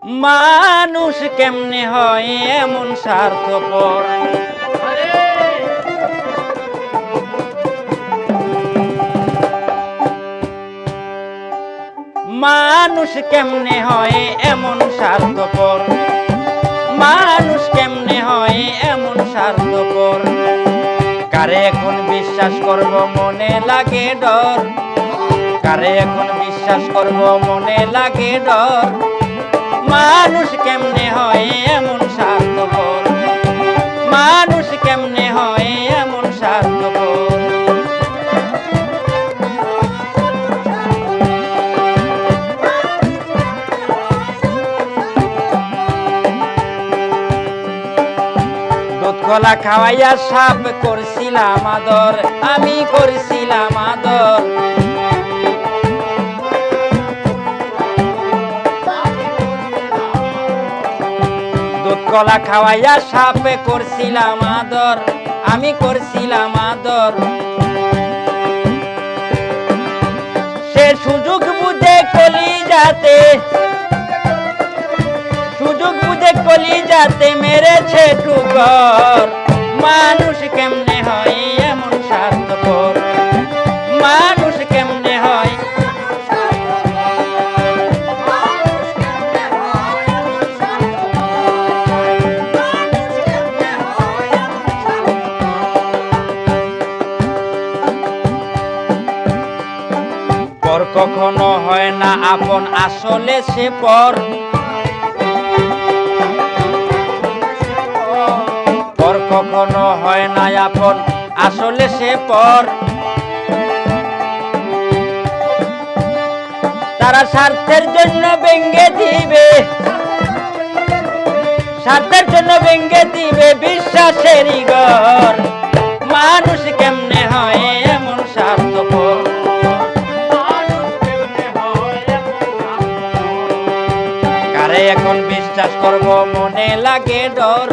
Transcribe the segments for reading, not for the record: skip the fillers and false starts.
মানুষ কেমনে হয় এমন স্বার্থপর। মানুষ কেমনে হয় এমন স্বার্থপর, মানুষ কেমনে হয় এমন স্বার্থপর। কারে এখন বিশ্বাস করব মনে লাগে ডর, কারে এখন বিশ্বাস করব মনে লাগে ডর। মানুষ কেমনে হয় এমন স্বার্থপর, মানুষ কেমনে হয় এমন স্বার্থপর। দুধ কলা খাওয়াইয়া সাপ করছিলাম আদর, আমি করছিলাম আদর। দুধ কলা খাওয়াইয়া সাপে করছিলাম আদর, আমি করছিলাম আদর। সে সুযোগ বুঝে কলিজাতে, সুযোগ বুঝে কলিজাতে মেরেছে ঠুকর। মানুষ কেমনে হয় এমন স্বার্থপর, মানুষ কেমনে হয়। পর কখনো হয় না আপন, আসলে সে পর। পর কখনো হয় না আপন, আসলে সে পর। তারা স্বার্থের জন্য ভেঙে দিবে, স্বার্থের জন্য ভেঙে দিবে বিশ্বাসেরই ঘর। মানুষ কেমনে হয় এমন স্বার্থপর, কারে এখন বিশ্বাস করব মনে লাগে ডর,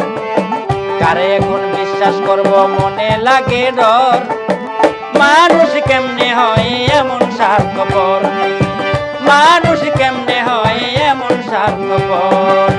কারে এখন বিশ্বাস করব মনে লাগে ডর। মানুষ কেমনে হয় এমন স্বার্থপর, মানুষ কেমনে হয় এমন স্বার্থপর।